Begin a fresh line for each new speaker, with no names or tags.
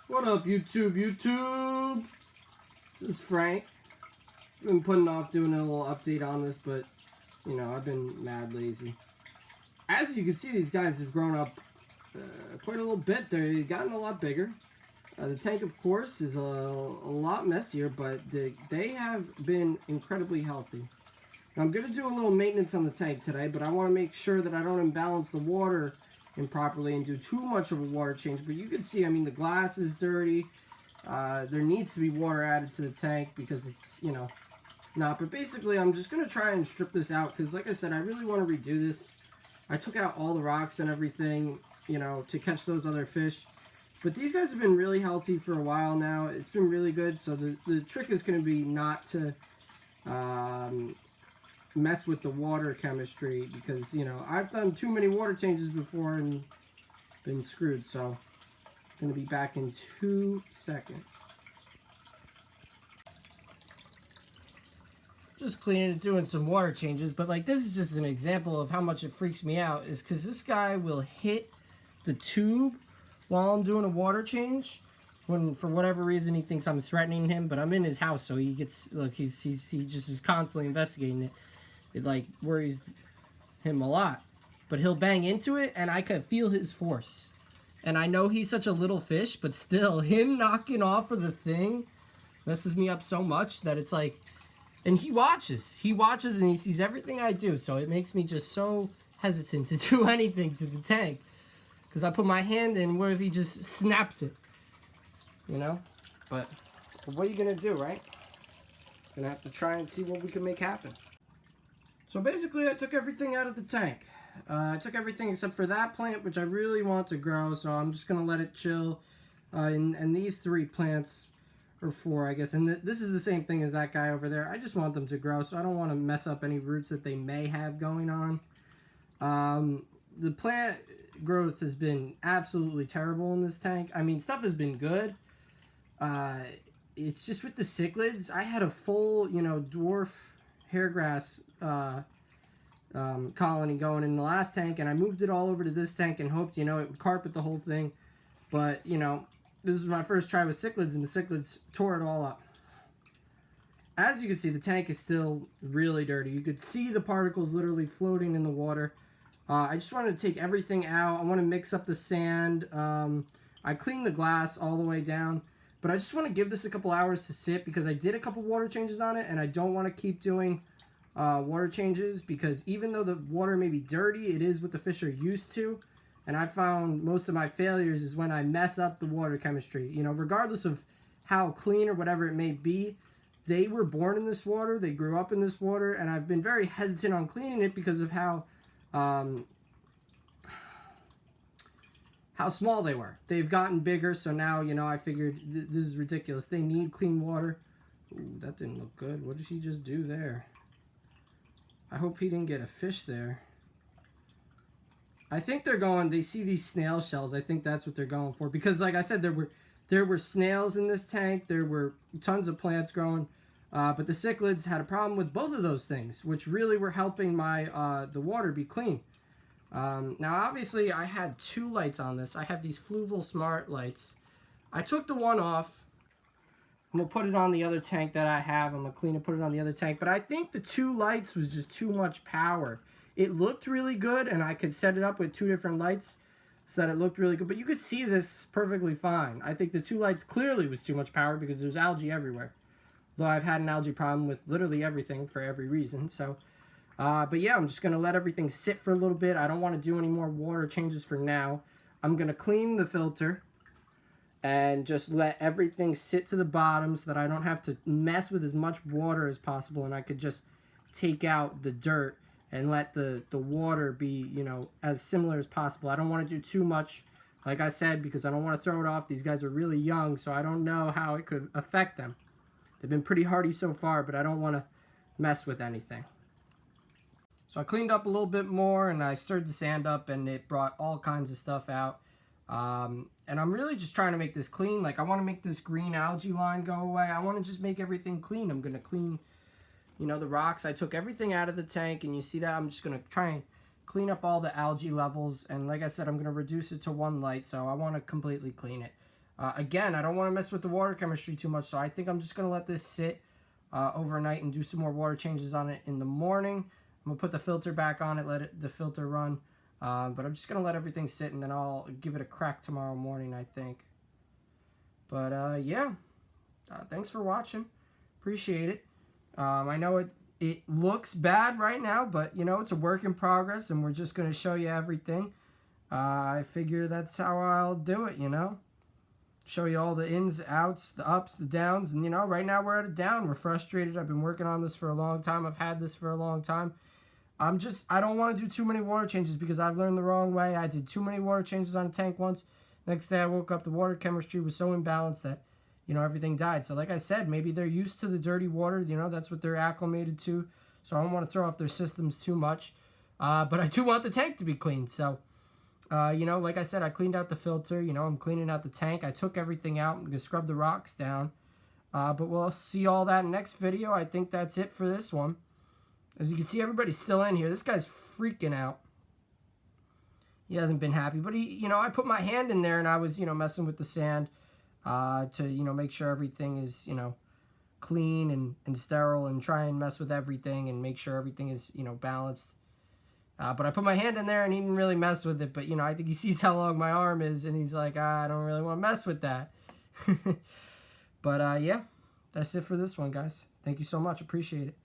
What up, YouTube? This is Frank. I've been putting off doing a little update on this, but, you know, I've been mad lazy. As you can see, these guys have grown up quite a little bit. They've gotten a lot bigger. The tank, of course, is a lot messier, but they have been incredibly healthy. Now, I'm going to do a little maintenance on the tank today, but I want to make sure that I don't imbalance the water improperly and do too much of a water change. But you can see, I mean, the glass is dirty. There needs to be water added to the tank because it's, you know, not. But basically, I'm just going to try and strip this out because, like I said, I really want to redo this. I took out all the rocks and everything, you know, to catch those other fish. But these guys have been really healthy for a while now. It's been really good. So the trick is going to be not to mess with the water chemistry because, you know, I've done too many water changes before and been screwed. So I'm going to be back in 2 seconds. Just cleaning and doing some water changes, but like this is just an example of how much it freaks me out is because this guy will hit the tube while I'm doing a water change when for whatever reason he thinks I'm threatening him, but I'm in his house, so he gets, look, he just is constantly investigating it. It like worries him a lot, but he'll bang into it and I can feel his force. And I know he's such a little fish, but still him knocking off of the thing messes me up so much that it's like, and he watches and he sees everything I do. So it makes me just so hesitant to do anything to the tank. Because I put my hand in, what if he just snaps it? You know? But what are you going to do, right? Gonna have to try and see what we can make happen. So basically I took everything out of the tank. I took everything except for that plant, which I really want to grow. So I'm just going to let it chill. And these 3 plants, or 4 I guess, and this is the same thing as that guy over there. I just want them to grow, so I don't want to mess up any roots that they may have going on. The plant growth has been absolutely terrible in this tank. I mean, stuff has been good. It's just with the cichlids, I had a full, you know, dwarf hairgrass colony going in the last tank, and I moved it all over to this tank and hoped, you know, it would carpet the whole thing. But, you know, this is my first try with cichlids, and the cichlids tore it all up. As you can see, the tank is still really dirty. You could see the particles literally floating in the water. I just wanted to take everything out. I want to mix up the sand. I cleaned the glass all the way down. But I just want to give this a couple hours to sit because I did a couple water changes on it, and I don't want to keep doing water changes because even though the water may be dirty, it is what the fish are used to. And I found most of my failures is when I mess up the water chemistry. You know, regardless of how clean or whatever it may be, they were born in this water, they grew up in this water, and I've been very hesitant on cleaning it because of how small they were. They've gotten bigger, so now, you know, I figured this is ridiculous. They need clean water. Ooh, that didn't look good. What did he just do there? I hope he didn't get a fish there. I think they're going, they see these snail shells. I think that's what they're going for. Because like I said, there were snails in this tank. There were tons of plants growing. But the cichlids had a problem with both of those things, which really were helping my the water be clean. Now, obviously, I had 2 lights on this. I have these Fluval Smart lights. I took the one off. I'm going to put it on the other tank that I have. I'm going to clean and put it on the other tank. But I think the 2 lights was just too much power. It looked really good, and I could set it up with 2 different lights so that it looked really good. But you could see this perfectly fine. I think the 2 lights clearly was too much power because there's algae everywhere. Though I've had an algae problem with literally everything for every reason. So, but yeah, I'm just going to let everything sit for a little bit. I don't want to do any more water changes for now. I'm going to clean the filter and just let everything sit to the bottom so that I don't have to mess with as much water as possible. And I could just take out the dirt and let the water be, you know, as similar as possible. I don't want to do too much, like I said, because I don't want to throw it off. These guys are really young, so I don't know how it could affect them. They've been pretty hardy so far, but I don't want to mess with anything. So I cleaned up a little bit more, and I stirred the sand up, and it brought all kinds of stuff out. And I'm really just trying to make this clean. Like, I want to make this green algae line go away. I want to just make everything clean. I'm going to clean, you know, the rocks. I took everything out of the tank, and you see that I'm just going to try and clean up all the algae levels. And like I said, I'm going to reduce it to 1 light, so I want to completely clean it. Again, I don't want to mess with the water chemistry too much, so I think I'm just going to let this sit overnight and do some more water changes on it in the morning. I'm going to put the filter back on it, let the filter run. But I'm just going to let everything sit, and then I'll give it a crack tomorrow morning, I think. But, yeah. Thanks for watching. Appreciate it. I know it looks bad right now, but, you know, it's a work in progress, and we're just going to show you everything. I figure that's how I'll do it, you know. Show you all the ins, outs, the ups, the downs. And, you know, right now we're at a down. We're frustrated. I've been working on this for a long time. I've had this for a long time. I don't want to do too many water changes because I've learned the wrong way. I did too many water changes on a tank once. Next day I woke up, the water chemistry was so imbalanced that, you know, everything died. So like I said, maybe they're used to the dirty water. You know, that's what they're acclimated to. So I don't want to throw off their systems too much. But I do want the tank to be cleaned. So... you know, like I said, I cleaned out the filter. You know, I'm cleaning out the tank. I took everything out. I'm going to scrub the rocks down. But we'll see all that in the next video. I think that's it for this one. As you can see, everybody's still in here. This guy's freaking out. He hasn't been happy. But, you know, I put my hand in there and I was, you know, messing with the sand to, you know, make sure everything is, you know, clean and sterile, and try and mess with everything and make sure everything is, you know, balanced. But I put my hand in there and he didn't really mess with it. But, you know, I think he sees how long my arm is and he's like, I don't really want to mess with that. But, yeah, that's it for this one, guys. Thank you so much. Appreciate it.